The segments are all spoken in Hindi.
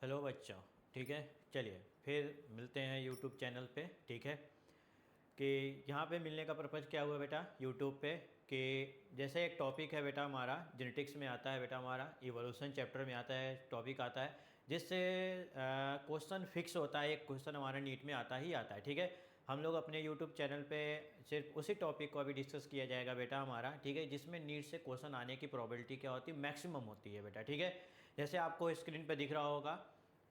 हेलो बच्चों। ठीक है, चलिए फिर मिलते हैं यूट्यूब चैनल पे। ठीक है कि यहाँ पे मिलने का पर्पज़ क्या हुआ बेटा यूट्यूब पे, कि जैसे एक टॉपिक है बेटा हमारा जेनेटिक्स में आता है, बेटा हमारा इवोल्यूशन चैप्टर में आता है, टॉपिक आता है जिससे क्वेश्चन फिक्स होता है। एक क्वेश्चन हमारा नीट में आता ही आता है। ठीक है, हम लोग अपने यूट्यूब चैनल पे सिर्फ उसी टॉपिक को अभी डिस्कस किया जाएगा बेटा हमारा। ठीक है, जिसमें नीट से क्वेश्चन आने की प्रोबेबिलिटी क्या होती है, मैक्सिमम होती है बेटा। ठीक है, जैसे आपको स्क्रीन पे दिख रहा होगा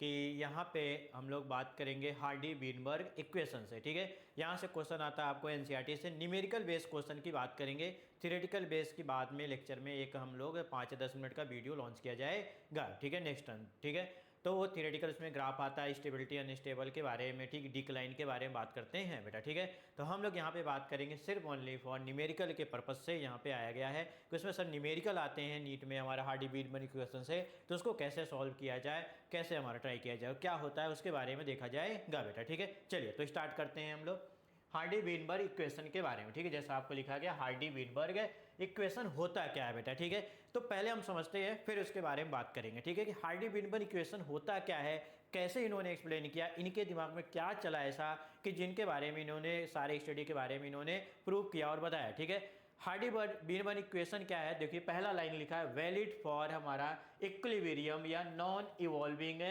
कि यहाँ पे हम लोग बात करेंगे हार्डी बीनबर्ग इक्वेशन से। ठीक है, यहाँ से क्वेश्चन आता है आपको एनसीईआरटी से। न्यूमेरिकल बेस क्वेश्चन की बात करेंगे, थ्योरेटिकल बेस की बाद में लेक्चर में एक हम लोग 5 या 10 मिनट का वीडियो लॉन्च किया जाएगा। ठीक है, नेक्स्ट टाइम। ठीक है, तो वो थ्योरेटिकल उसमें ग्राफ आता है स्टेबिलिटी अनस्टेबल के बारे में, ठीक, डिक्लाइन के बारे में बात करते हैं बेटा। ठीक है, तो हम लोग यहाँ पे बात करेंगे सिर्फ ओनली फॉर न्यूमेरिकल के पर्पज से यहाँ पे आया गया है कि उसमें सर न्यूमेरिकल आते हैं नीट में हमारा हार्डी बीनबर्ग इक्वेशन से, तो उसको कैसे सॉल्व किया जाए, कैसे हमारा ट्राई किया जाए, क्या होता है उसके बारे में देखा जाएगा बेटा। ठीक है, चलिए तो स्टार्ट करते हैं हम लोग हार्डी बीनबर्ग इक्वेशन के बारे में। ठीक है, जैसा आपको लिखा गया हार्डी बीनबर्ग इक्वेशन होता क्या है बेटा। ठीक है, तो पहले हम समझते हैं फिर उसके बारे में बात करेंगे। ठीक है, कि हार्डी बीनबर्ग इक्वेशन होता क्या है, कैसे इन्होंने एक्सप्लेन किया, इनके दिमाग में क्या चला ऐसा कि जिनके बारे में इन्होंने सारे स्टडी के बारे में इन्होंने प्रूव किया और बताया। ठीक है, हार्डी बीनबर्ग इक्वेशन क्या है, देखिए पहला लाइन लिखा है वैलिड फॉर हमारा इक्विलिब्रियम या नॉन इवॉल्विंग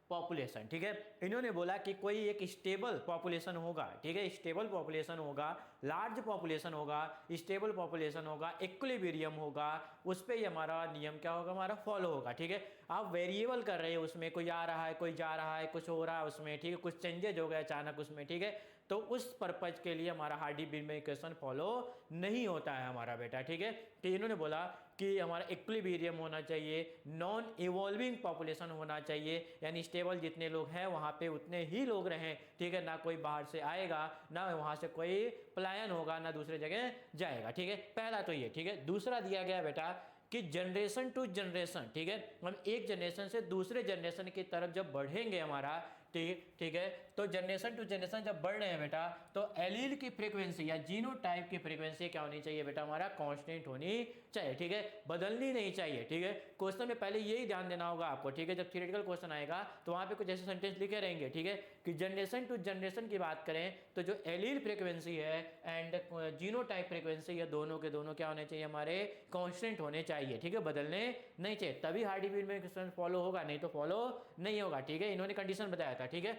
पॉपुलेशन। ठीक है, इन्होंने बोला कि कोई एक स्टेबल पॉपुलेशन होगा। ठीक है, स्टेबल पॉपुलेशन होगा, लार्ज पॉपुलेशन होगा, स्टेबल पॉपुलेशन होगा, इक्विलिब्रियम होगा, उस पर ही हमारा नियम क्या होगा, हमारा फॉलो होगा। ठीक है, आप वेरिएबल कर रहे हो, उसमें कोई आ रहा है कोई जा रहा है, कुछ हो रहा है उसमें। ठीक है, कुछ चेंजेज हो गए अचानक उसमें। ठीक है, तो उस पर्पज के लिए हमारा हार्डी बीनबर्ग इक्वेशन फॉलो नहीं होता है हमारा बेटा। ठीक है, कि इन्होंने बोला कि हमारा इक्विलिब्रियम होना चाहिए, नॉन इवॉल्विंग पॉपुलेशन होना चाहिए, यानी स्टेबल जितने लोग हैं वहां पे उतने ही लोग रहें। ठीक है, ना कोई बाहर से आएगा, ना वहां से कोई पलायन होगा, ना दूसरे जगह जाएगा। ठीक है, पहला तो ये। ठीक है, दूसरा दिया गया बेटा कि जनरेशन टू जनरेशन। ठीक है, हम एक जनरेशन से दूसरे जनरेशन की तरफ जब बढ़ेंगे हमारा, ठीक है, तो जनरेशन टू जनरेशन जब बढ़ रहे हैं बेटा, तो एलील की फ्रीक्वेंसी या जीनोटाइप की फ्रीक्वेंसी क्या होनी चाहिए बेटा, हमारा कांस्टेंट होनी चाहिए। ठीक है, बदलनी नहीं चाहिए। ठीक है, क्वेश्चन में पहले यही ध्यान देना होगा आपको। ठीक है, जब थ्योरेटिकल क्वेश्चन आएगा तो वहां पे कुछ ऐसे सेंटेंस लिखे रहेंगे। ठीक है, कि जनरेशन टू जनरेशन की बात करें तो जो एलील फ्रीक्वेंसी है एंड जीनोटाइप फ्रीक्वेंसी है, दोनों के दोनों क्या होने चाहिए, हमारे कांस्टेंट होने चाहिए। ठीक है, बदलने नहीं चाहिए, तभी हार्डी बीनबर्ग इक्वेशन फॉलो होगा, नहीं तो फॉलो नहीं होगा। ठीक है, इन्होंने कंडीशन बताया था। ठीक है,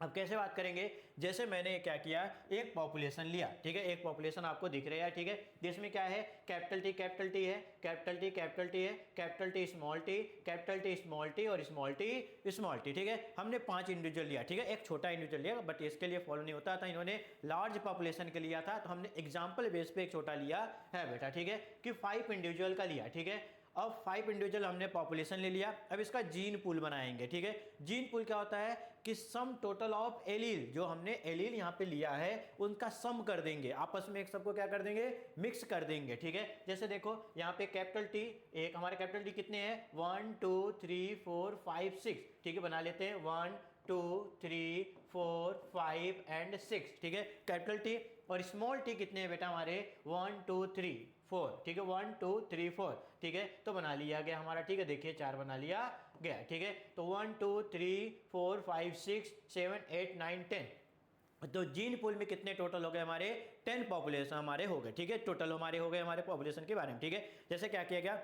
अब कैसे बात करेंगे, जैसे मैंने क्या किया, एक पॉपुलेशन लिया। ठीक है, एक पॉपुलेशन आपको दिख रहा है। ठीक है, जिसमें क्या है, कैपिटल टी है, कैपिटल टी है, capital T small T, capital T small T और स्मॉल टी स्मॉल टी। ठीक है, हमने 5 इंडिविजुअल लिया। ठीक है, एक छोटा इंडिविजुअल लिया, बट इसके लिए फॉलो नहीं होता था, इन्होंने लार्ज पॉपुलेशन के लिया था, तो हमने एग्जाम्पल बेस पे एक छोटा लिया है बेटा। ठीक है, कि 5 इंडिविजुअल का लिया। ठीक है, अब 5 इंडिविजुअल हमने पॉपुलेशन ले लिया, अब इसका जीन पूल बनाएंगे। ठीक है, जीन पूल क्या होता है कि सम टोटल ऑफ एलील, जो हमने एलील यहां पे लिया है उनका सम कर देंगे, आपस में एक सबको क्या कर देंगे, मिक्स कर देंगे। ठीक है, जैसे देखो यहां पे कैपिटल टी, एक हमारे कैपिटल टी कितने हैं, 1 2 3 4 5 6। ठीक है, बना लेते हैं 1 2 3 4 5 एंड 6। ठीक है, कैपिटल टी, और स्मॉल टी कितने हैं बेटा हमारे, 1 2 3 4। ठीक है, 1 2 3 4। ठीक है, तो बना लिया गया हमारा। ठीक है, देखिए 4 बना लिया गया। ठीक है, तो 1 2 3 4 5 6 7 8 9 10। तो जीन पूल में कितने टोटल हो गए हमारे, 10 पॉपुलेशन हमारे हो गए। ठीक है, टोटल हमारे हो गए हमारे पॉपुलेशन के बारे में। ठीक है, जैसे क्या किया गया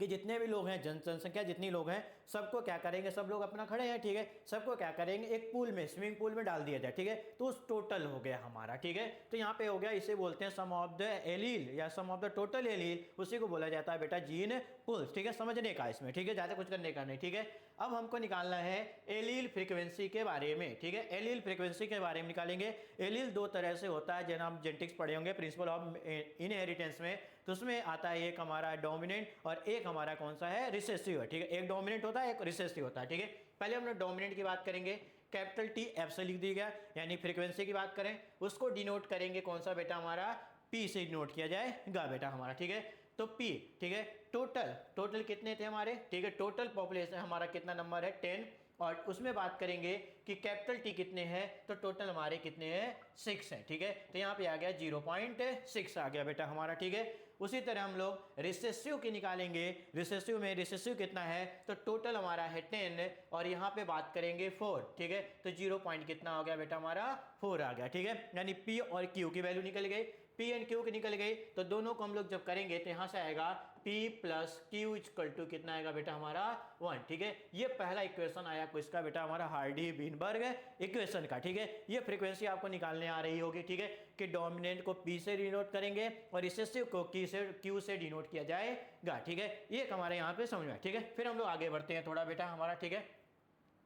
कि जितने भी लोग हैं, जनसंख्या जितनी लोग हैं, सबको क्या करेंगे, सब लोग अपना खड़े हैं। ठीक है, सबको क्या करेंगे, एक पूल में, स्विमिंग पूल में डाल दिया जाए। ठीक है, तो उस टोटल हो गया हमारा। ठीक है, तो यहाँ पे हो गया, इसे बोलते हैं सम ऑफ द एलील या सम ऑफ द टोटल एलील, उसी को बोला जाता है बेटा जीन पूल। ठीक है, समझने का इसमें। ठीक है, ज्यादा कुछ करने का नहीं। ठीक है, अब हमको निकालना है एलील फ्रीक्वेंसी के बारे में। ठीक है, एलील फ्रीक्वेंसी के बारे में निकालेंगे। एलील 2 तरह से होता है, जैसे हम जेनेटिक्स पढ़े होंगे प्रिंसिपल ऑफ इनहेरिटेंस में, तो उसमें आता है एक हमारा डोमिनेंट और एक हमारा कौन सा है, रिसेसिव है। ठीक है, एक डोमिनेंट होता है, एक रिसेसिव होता है। ठीक है, पहले हम लोग डोमिनेंट की बात करेंगे, कैपिटल टी एफ से लिख दी गया, यानी फ्रीक्वेंसी की बात करें उसको डिनोट करेंगे कौन सा बेटा, हमारा पी से डिनोट किया जाएगा बेटा हमारा। ठीक है, तो पी। ठीक है, टोटल कितने थे हमारे, ठीक है, टोटल पॉपुलेशन हमारा कितना नंबर है, 10, और उसमें बात करेंगे कि कैपिटल टी कितने हैं, तो टोटल हमारे कितने हैं, 6 है। ठीक है, तो यहाँ पे आ गया 0.6 आ गया बेटा हमारा। ठीक है, उसी तरह हम लोग रिसेसिव की निकालेंगे। रिसेसिव में रिसेसिव कितना है, तो टोटल हमारा है 10 और यहाँ पे बात करेंगे 4, ठीक है। तो 0 पॉइंट कितना हो गया बेटा हमारा 4 आ गया, ठीक है। यानी पी और क्यू की वैल्यू निकल गई, पी एंड क्यू की निकल गई। तो दोनों को हम लोग जब करेंगे तो यहाँ से आएगा P plus q equal to कितना आएगा बेटा हमारा 1, ठीक है। ये पहला इक्वेशन आया किसका बेटा हमारा हार्डी बीनबर्ग इक्वेशन का, ठीक है। ये फ्रीक्वेंसी आपको निकालने आ रही होगी, ठीक है, कि डोमिनेंट को P से डिनोट करेंगे और रिसेसिव को Q से डिनोट किया जाएगा, ठीक है। ये हमारे यहाँ पे समझ में, ठीक है। फिर हम लोग आगे बढ़ते हैं थोड़ा बेटा हमारा, ठीक है,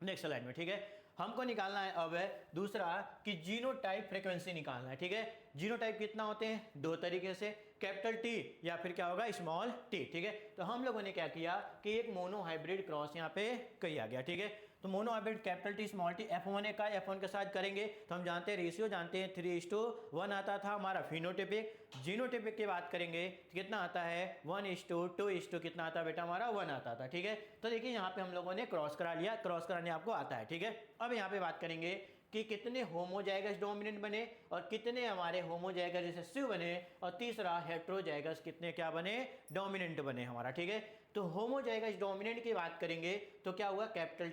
नेक्स्ट स्लाइड में, ठीक है। हमको निकालना है अब दूसरा कि जीनोटाइप फ्रीक्वेंसी निकालना है, ठीक है। जीनोटाइप कितना होते हैं, दो तरीके से, कैपिटल टी या फिर क्या होगा स्मॉल टी, ठीक है। तो हम लोगों ने क्या किया कि एक मोनो हाइब्रिड क्रॉस यहाँ पे किया गया, ठीक है। तो mono hybrid capital T small T F1 का F1 के साथ करेंगे तो हम जानते हैं रेशियो जानते हैं 3:1 आता था हमारा फिनोटाइपिक। जीनोटाइपिक की बात करेंगे तो कितना आता है 1:2 कितना आता है बेटा हमारा 1 आता था, ठीक है। तो देखिए यहाँ पे हम लोगों ने क्रॉस करा लिया, क्रॉस कराने आपको आता है, ठीक है। अब यहाँ पे बात करेंगे कि कितने होमोजाइगस डोमिनेंट बने और कितने हमारे होमोजाइगस रिसेसिव बने और तीसरा हेटेरोजाइगस कितने क्या बने डोमिनेंट बने हमारा, ठीक है। तो होमोजाइगस डोमिनेंट की बात करेंगे तो क्या हुआ कैपिटल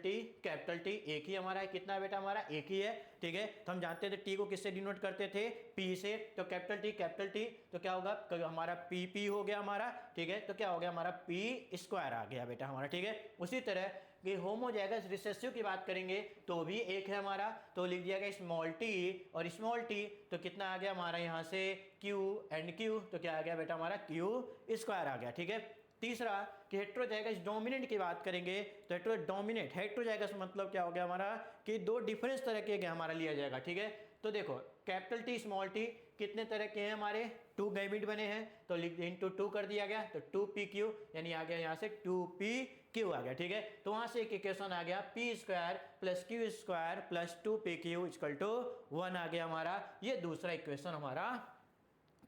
टी एक ही हमारा है, कितना बेटा हमारा एक ही है, ठीक है। तो हम जानते थे टी को किससे डिनोट करते थे पी से, तो कैपिटल टी तो क्या होगा हमारा पी हो गया हमारा, ठीक है। तो क्या हो गया हमारा पी स्क्वायर आ गया बेटा हमारा, ठीक है। उसी तरह कि होमोजाइगस रिसेसिव की बात करेंगे तो भी एक है हमारा, तो लिख दिया गया स्मॉल टी और स्मॉल टी तो कितना आ गया हमारा यहाँ से क्यू एंड क्यू, तो क्या आ गया बेटा हमारा क्यू स्क्वायर आ गया, ठीक है। तीसरा कि हेटेरोजाइगस डोमिनेंट की बात करेंगे तो हेटेरोजाइगस मतलब क्या हो गया हमारा कि दो डिफरेंस तरह के हमारा लिया जाएगा, ठीक है। तो देखो कैपिटल टी स्मॉल टी कितने तरह के हैं हमारे 2 गैमेट बने हैं तो इंटू 2 कर दिया गया तो 2pq यानी आ गया यहाँ से 2pq आ गया, ठीक है। तो वहां से एक इक्वेशन आ गया p square plus q square plus 2pq equal to 1 आ गया हमारा। ये दूसरा इक्वेशन हमारा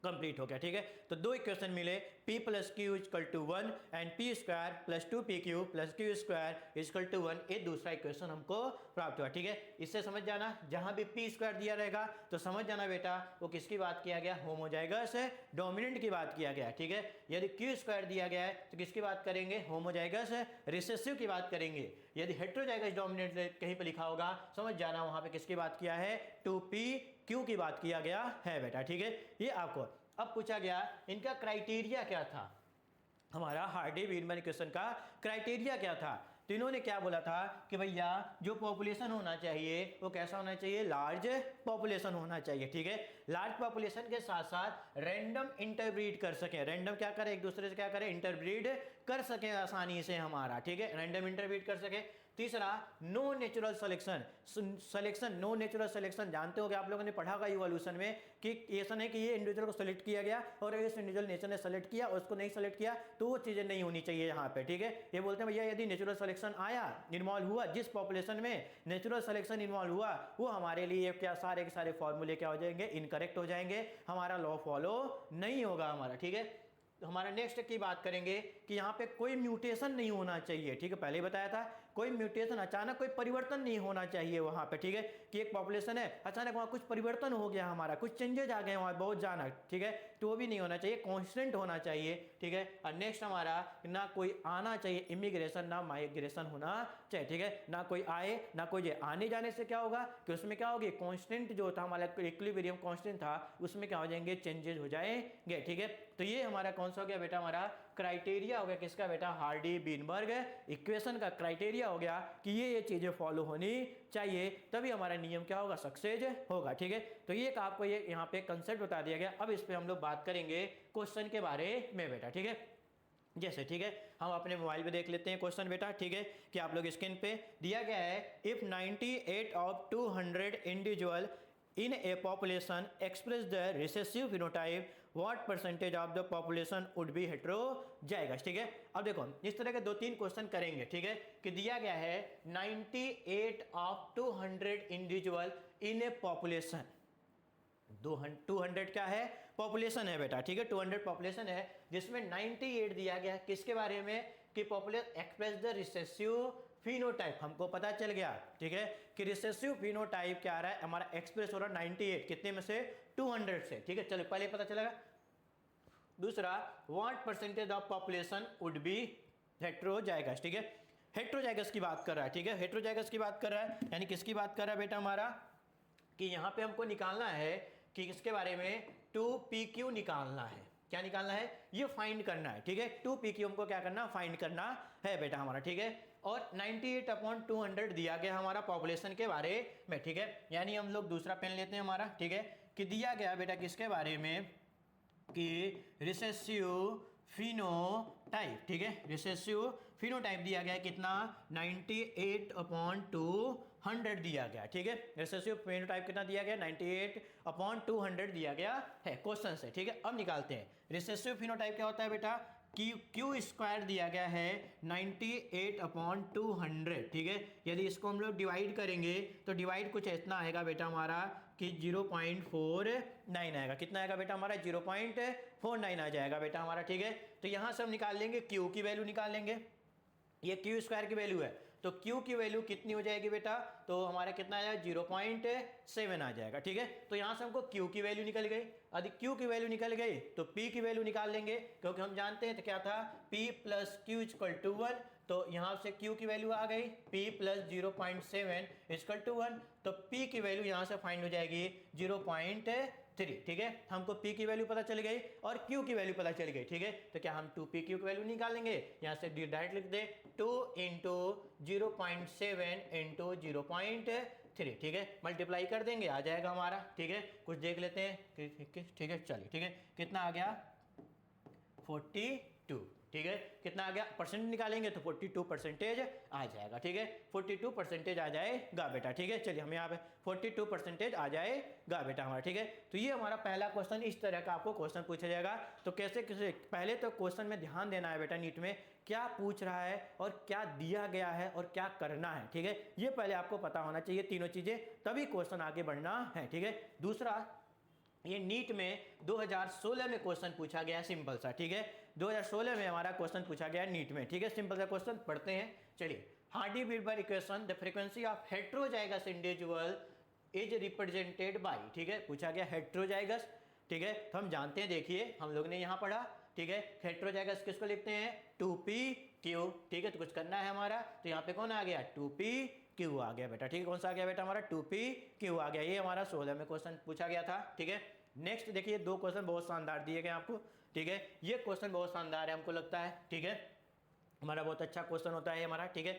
कंप्लीट हो गया, ठीक है। तो दो इक्वेशन मिले p plus q equal to 1 and p square plus 2pq plus q square equal to 1, ये दूसरा इक्वेशन हमको प्राप्त हुआ, ठीक है। इससे समझ जाना जहां भी p स्क्वायर दिया रहेगा तो समझ जाना बेटा वो किसकी बात किया गया होमोजाइगस डोमिनेंट की बात किया गया, ठीक है। यदि q स्क्वायर दिया गया है तो किसकी बात करेंगे होमोजाइगस रिसेसिव की बात करेंगे। यदि हेटेरोजाइगस डोमिनेंट कहीं पे लिखा होगा समझ जाना वहां पे किसकी बात किया है 2pq की बात किया गया है बेटा, ठीक है। ये आपको अब पूछा गया इनका क्राइटेरिया क्या था, हमारा हार्डी बीनबर्ग इक्वेशन का क्राइटेरिया क्या था। तो इन्होंने क्या बोला था कि भैया जो पॉपुलेशन होना चाहिए वो कैसा होना चाहिए लार्ज पॉपुलेशन होना चाहिए, ठीक है। लार्ज पॉपुलेशन के साथ साथ रैंडम इंटरब्रीड कर सकें, रैंडम क्या करें एक दूसरे से क्या करें इंटरब्रीड कर सकें आसानी से हमारा, ठीक है, रैंडम इंटरब्रीड कर सके। तीसरा no natural selection no natural selection जानते हो आप लोगों ने पढ़ा होगा इवोल्यूशन में कि ऐसा नहीं कि ये इंडिविजुअल को सेलेक्ट किया गया और इस इंडिविजुअल नेचर ने सेलेक्ट किया और उसको नहीं सेलेक्ट किया, तो वो चीजें नहीं होनी चाहिए यहाँ पे, ठीक है। ये बोलते हैं भैया यदि नेचुरल सिलेक्शन आया इन्वॉल्व हुआ जिस पॉपुलेशन में नेचुरल सिलेक्शन इन्वॉल्व हुआ वो हमारे लिए क्या सारे के सारे फॉर्मूले क्या हो जाएंगे इनकरेक्ट हो जाएंगे, हमारा लॉ फॉलो नहीं होगा हमारा, ठीक है। तो हमारा नेक्स्ट की बात करेंगे कि यहाँ पे कोई म्यूटेशन नहीं होना चाहिए, ठीक है, पहले ही बताया था कोई म्यूटेशन अचानक कोई परिवर्तन नहीं होना चाहिए वहाँ पे, ठीक है, कि एक पॉपुलेशन है अचानक वहाँ कुछ परिवर्तन हो गया हमारा कुछ चेंजेज आ गए वहाँ बहुत जाना, ठीक है, तो वो भी नहीं होना चाहिए, कांस्टेंट होना चाहिए, ठीक है। और नेक्स्ट हमारा ना कोई आना चाहिए इमिग्रेशन ना माइग्रेशन होना चाहिए, ठीक है, ना कोई आए ना कोई जाए। आने जाने से क्या होगा कि उसमें क्या होगी कांस्टेंट जो था हमारा इक्विलिब्रियम कांस्टेंट था उसमें क्या हो जाएंगे चेंजेस हो जाएंगे, ठीक है। तो ये हमारा कौन सा हो गया बेटा हमारा क्राइटेरिया हो गया किसका बेटा हार्डी बीनबर्ग इक्वेशन का क्राइटेरिया हो गया कि ये चीजें फॉलो होनी चाहिए तभी हमारा नियम क्या होगा सक्सेस होगा, ठीक है। तो ये आपको ये यहाँ पे कंसेप्ट बता दिया गया। अब इस पे हम लोग बात करेंगे क्वेश्चन के बारे में बेटा, ठीक है। जैसे ठीक है हम अपने मोबाइल पे देख लेते हैं क्वेश्चन बेटा, ठीक है, कि आप लोग स्क्रीन पे दिया गया है if 98 of 200 individual in a population express the recessive phenotype what percentage of the population would be heterozygous, ठीक है। अब देखो इस तरह के 2-3 क्वेश्चन करेंगे, ठीक है, कि दिया गया है 98 of 200 individual in A population 200 क्या है पॉपुलेशन है बेटा, ठीक है, 200 पॉपुलेशन है जिसमें 98 दिया गया किसके बारे में कि population express the recessive phenotype हमको पता चल गया, ठीक है, कि रिसेसिव फिनोटाइप क्या आ रहा है हमारा एक्सप्रेस हो रहा है 98 कितने में से 200 से, ठीक है। चलो पहले पता चलेगा दूसरा what percentage of population would be heterozygous, ठीक है, हेट्रोजाइगस की बात कर रहा है, ठीक है, हेट्रोजाइगस की बात कर रहा है, यानी किसकी बात कर रहा है बेटा हमारा, कि यहाँ पे हमको निकालना है कि इसके बारे में 2pq निकालना है, क्या निकालना है, ये फाइंड करना है, ठीक है, 2pq हमको क्या करना, फाइंड करना है बेटा हमारा, ठीक है, और 98/200 दिया गया हमारा पॉपुलेशन के बारे में, ठीक है, यानी हम लोग दूसरा पेन लेते हैं हमारा, ठीक है, कि दिया गया बेटा किसके बारे में, कि रिसेसिव फिनोटाइप, ठीक है, रिसेसिव फिनोटाइप दिया गया है कितना, 98/200 दिया गया, ठीक है, रिसेसिव फिनोटाइप कितना दिया गया, 98/200 दिया गया है क्वेश्चन से, ठीक है। अब निकालते हैं रिसेसिव फिनोटाइप क्या होता है बेटा, क्यू स्क्वायर दिया गया है 98/200, ठीक है, यदि इसको हम लोग डिवाइड करेंगे तो डिवाइड कुछ इतना आएगा बेटा हमारा कि 0.49 आएगा, कितना आएगा बेटा हमारा, 0.49 आ जाएगा बेटा हमारा, ठीक है। तो यहाँ से हम निकाल लेंगे क्यू की वैल्यू निकाल लेंगे, ये क्यू स्क्वायर की वैल्यू है, तो क्यू की वैल्यू कितनी हो जाएगी बेटा, तो हमारा कितना आया 0.7 आ जाएगा, ठीक है। तो यहाँ से हमको क्यू की वैल्यू निकल गई, यदि क्यू की वैल्यू निकल गई तो पी की वैल्यू निकाल लेंगे, क्योंकि हम जानते हैं तो क्या था, p plus q equal to 1, तो यहाँ से Q की वैल्यू आ गई P प्लस 0.7 इक्वल टू 1, तो P की वैल्यू यहाँ से फाइंड हो जाएगी 0.3, ठीक है, हमको P की वैल्यू पता चल गई और Q की वैल्यू पता चल गई, ठीक है, तो क्या हम 2PQ की वैल्यू निकालेंगे, यहाँ से डायरेक्ट लिख दे 2 इंटू 0.7 इंटू 0.3, ठीक है, मल्टीप्लाई कर देंगे आ जाएगा हमारा, ठीक है, कुछ देख लेते हैं, ठीक है, चलिए, ठीक है, कितना आ गया 42, ठीक है, कितना आ गया, परसेंट निकालेंगे तो 42% आ जाएगा, ठीक है, 42% आ जाएगा बेटा, ठीक है, चलिए हम यहाँ पे 42% आ जाएगा बेटा हमारा, ठीक है। तो ये हमारा पहला क्वेश्चन, इस तरह का आपको क्वेश्चन पूछा जाएगा। तो कैसे कैसे, पहले तो क्वेश्चन में ध्यान देना है बेटा, नीट में क्या पूछ रहा है और क्या दिया गया है और क्या करना है, ठीक है, ये पहले आपको पता होना चाहिए तीनों चीजें, तभी क्वेश्चन आगे बढ़ना है, ठीक है। दूसरा, ये नीट में 2016 में क्वेश्चन पूछा गया है सिंपल सा, ठीक है, 2016 में हमारा क्वेश्चन पूछा गया है नीट में, ठीक है, सिंपल सा क्वेश्चन पढ़ते हैं, चलिए। Hardy-Wilbur equation, the frequency of heterozygous individual is represented by, ठीक है, पूछा गया हेट्रोजाइगस, ठीक है, तो हम जानते हैं, देखिए हम लोग ने यहाँ पढ़ा, ठीक है, हेट्रोजाइगस किसको लिखते हैं 2pq, ठीक है, तो कुछ करना है हमारा, तो यहाँ पे कौन आ गया 2pq आ गया बेटा, ठीक है, कौन सा आ गया बेटा हमारा 2pq आ गया, ये हमारा 16 में क्वेश्चन पूछा गया था, ठीक है। नेक्स्ट देखिए, दो क्वेश्चन बहुत शानदार दिए गए आपको, ठीक है, ये क्वेश्चन बहुत शानदार है हमको लगता है, ठीक है, हमारा बहुत अच्छा क्वेश्चन होता है हमारा, ठीक है,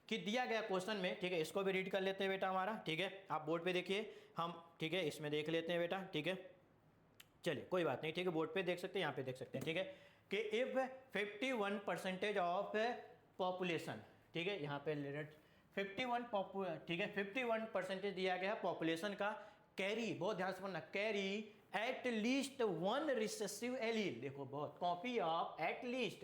कि दिया गया क्वेश्चन में, ठीक है, इसको भी रीड कर लेते हैं बेटा हमारा, ठीक है, आप बोर्ड पे देखिए हम, ठीक है, इसमें देख लेते हैं बेटा, ठीक है, चलिए कोई बात नहीं, ठीक है, बोर्ड पे देख सकते हैं, यहाँ पे देख सकते हैं, ठीक है, कि इफ 51% ऑफ पॉपुलेशन, ठीक है, यहाँ पे 51, ठीक है, 51% दिया गया पॉपुलेशन का, कैरी, बहुत ध्यान से पढ़ना, carry at least one recessive allele, देखो बहुत, copy of at least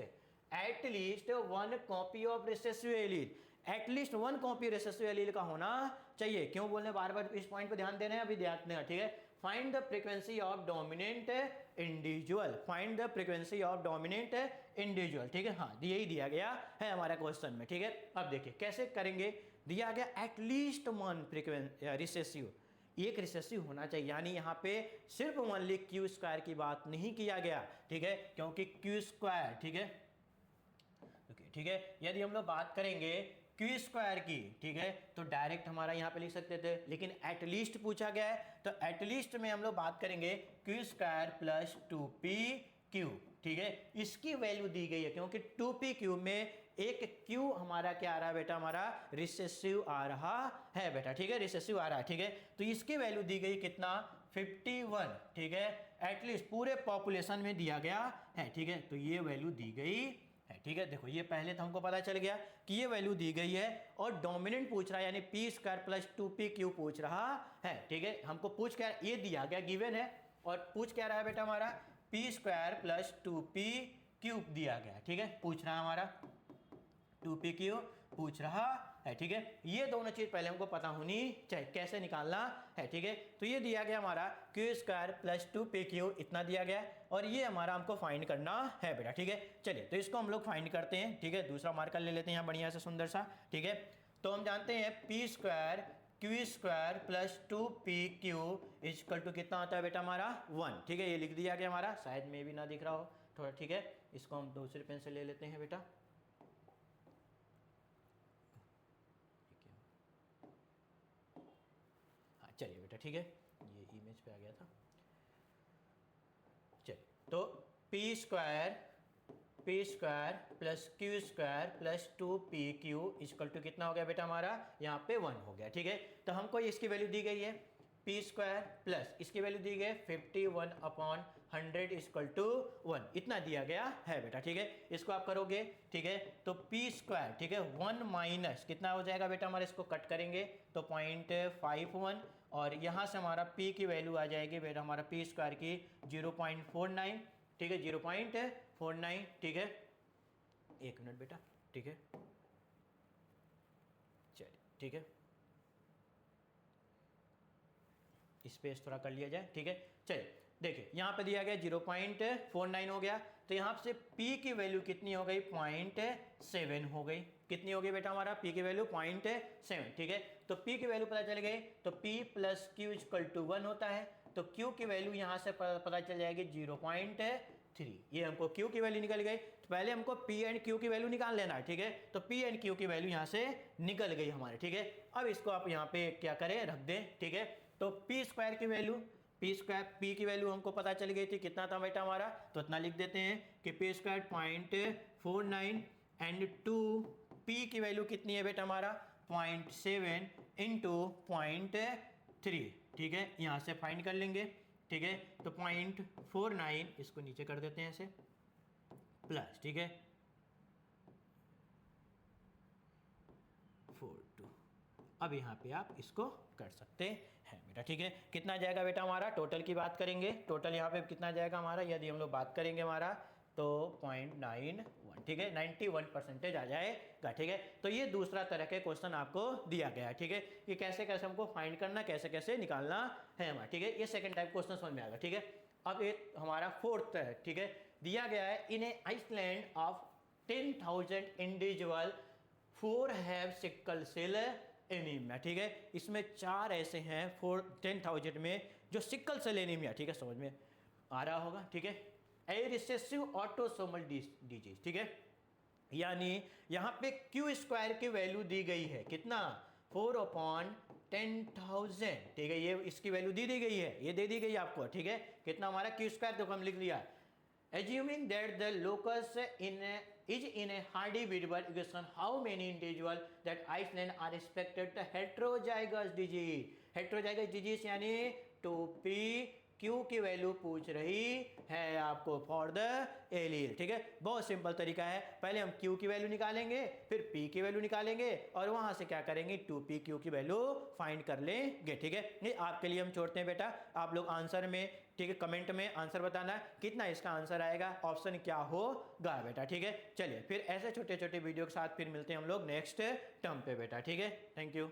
one copy of recessive allele, at least one copy recessive allele का होना चाहिए, क्यों बोल रहे हैं बार बार, इस पॉइंट पे ध्यान देना है, अभी ध्यान देना, ठीक है। Find the frequency of dominant individual, find the frequency of dominant individual, ठीक है, हाँ यही दिया गया है हमारा क्वेश्चन में, ठीक है। अब देखिए कैसे करेंगे, दिया गया एटलीस्ट वन रिसेसिव, एक रिसेसिव होना चाहिए, यानी यहाँ पे सिर्फ ओनली क्यू स्क्वायर की बात नहीं किया गया, ठीक है, क्योंकि क्यू स्क्वायर, ठीक है, ठीक है, यदि हम लोग बात करेंगे क्यू स्क्वायर की, ठीक है, तो डायरेक्ट हमारा यहाँ पे लिख सकते थे, लेकिन एटलीस्ट पूछा गया है, तो एटलीस्ट में हम लोग बात करेंगे क्यू स्क्वायर प्लस 2pq, ठीक है, इसकी वैल्यू दी गई है, क्योंकि 2pq में एक q हमारा क्या आ रहा है बेटा, हमारा रिसेसिव आ रहा है बेटा, ठीक है, रिसेसिव आ रहा है, ठीक है, तो इसकी वैल्यू दी गई कितना 51, ठीक है, एटलीस्ट पूरे पॉपुलेशन में दिया गया है, ठीक है, तो ये वैल्यू दी गई है, ठीक है, देखो ये पहले तो हमको पता चल गया कि ये वैल्यू दी गई है, और डोमिनेंट पूछ रहा है, यानी p स्क्वायर प्लस 2pq पूछ रहा है, ठीक है, हमको पूछ क्या, ये दिया गया गिवन है, और पूछ क्या रहा है बेटा हमारा p स्क्वायर प्लस 2pq दिया गया, ठीक है, पूछ रहा है हमारा 2pq पूछ रहा है, ठीक है, ये दोनों चीज पहले हमको पता होनी चाहिए, कैसे निकालना है, ठीक है, तो ये दिया गया हमारा क्यू स्क्वायर प्लस 2pq इतना दिया गया, और ये हमारा हमको फाइंड करना है बेटा, ठीक है, चलिए तो इसको हम लोग फाइंड करते हैं, ठीक है, दूसरा मार्कर ले लेते हैं यहाँ बढ़िया से सुंदर सा, ठीक है, तो हम जानते हैं p square q square plus 2pq equal to कितना होता है बेटा हमारा 1, ठीक है, ये लिख दिया गया हमारा, शायद में भी ना दिख रहा हो, थोड़ा, ठीक है। इसको हम दूसरे पेन से ले लेते हैं बेटा। हाँ चलिए बेटा, ठीक है, ये इमेज पे आ गया था। चलिए, तो p square plus q square plus 2pq equal to कितना हो गया बेटा हमारा, यहाँ पे 1 हो गया, ठीक है। तो हमको इसकी वैल्यू दी गई है पी स्क्वायर प्लस इसकी वैल्यू दी गई 51/100 इक्वल टू 1, इतना दिया गया है बेटा, ठीक है। इसको आप करोगे, ठीक है, तो पी स्क्वायर, ठीक है, 1 माइनस कितना हो जाएगा बेटा हमारे, इसको कट करेंगे तो 0.51, और यहाँ से हमारा पी की वैल्यू आ जाएगी बेटा हमारा पी स्क्वायर की 0.49, ठीक है, 0.49, ठीक है। एक मिनट बेटा, ठीक है, चलिए, ठीक है, स्पेस थोड़ा कर लिया जाए, ठीक है। चलिए देखिए, यहाँ पे दिया गया 0.49 हो गया, तो यहाँ से P की वैल्यू कितनी हो गई, 0.7 हो गई। कितनी हो गई बेटा हमारा P की वैल्यू 0.7, ठीक है। तो P की वैल्यू पता चल गई, तो P plus Q equal to 1 होता है, तो Q की वैल्यू यहाँ से पता चल जाएगी 0.3, ये हमको Q की वैल्यू निकल गई। तो पहले हमको P एंड Q की वैल्यू निकाल लेना है, ठीक है। तो P एंड Q की वैल्यू यहाँ से निकल गई हमारे, ठीक है। अब इसको आप यहाँ पे क्या करें, रख दें, ठीक है। तो पी स्क्वायर की वैल्यू, पी की वैल्यू हमको पता चल गई थी, कितना था बेटा हमारा, तो इतना लिख देते हैं कि पी स्क्वायर 0.49 एंड 2 पी की वैल्यू कितनी है बेटा हमारा 0.7 इंटू 0.3, ठीक है, यहाँ से फाइंड कर लेंगे, ठीक है। तो 0.49 इसको नीचे कर देते हैं ऐसे, प्लस, ठीक है, 42। अब यहाँ पे आप इसको कर सकते हैं बेटा, ठीक है। कितना जाएगा बेटा हमारा, टोटल की बात करेंगे, टोटल यहाँ पे कितना जाएगा हमारा, यदि हम लोग बात करेंगे हमारा तो 0.91, ठीक है, 91% आ जाएगा, ठीक है। तो ये दूसरा तरह के क्वेश्चन आपको दिया गया है, ठीक है, कि कैसे कैसे हमको फाइंड करना, कैसे कैसे निकालना है हमारा, ठीक है। ये सेकंड टाइप क्वेश्चन समझ में आएगा, ठीक है। अब ये हमारा फोर्थ है, ठीक है, दिया गया है in a island of 10,000 individual 4 have sickle cell anaemia, ठीक है। इसमें 4 ऐसे हैं 10,000 में जो सिकल सेल एनीमिया, ठीक है, समझ में आ रहा होगा, ठीक है, ए रिसेसिव ऑटोसोमल डिजीज, ठीक है। यानी यहाँ पे क्यू स्क्वायर की वैल्यू दी गई है कितना 4/10,000, ठीक है, ये इसकी वैल्यू दी गई है, ये दे दी गई आपको, ठीक है। कितना हमारा क्यू स्क्वायर देखो हम लिख लिया, assuming that the locus is in a hardy variable equation, how many individual that Iceland are expected to heterozygous disease, heterozygous disease यानी 2pq की वैल्यू पूछ रही है आपको फॉर द एलील, ठीक है। बहुत सिंपल तरीका है, पहले हम q की वैल्यू निकालेंगे, फिर p की वैल्यू निकालेंगे, और वहां से क्या करेंगे 2pq की वैल्यू फाइंड कर लेंगे, ठीक है। ये आपके लिए हम छोड़ते हैं बेटा, आप लोग आंसर में, ठीक है, कमेंट में आंसर बताना कितना इसका आंसर आएगा, ऑप्शन क्या होगा बेटा, ठीक है। चलिए फिर ऐसे छोटे छोटे वीडियो के साथ फिर मिलते हैं हम लोग नेक्स्ट टर्म पे बेटा, ठीक है। Thank you.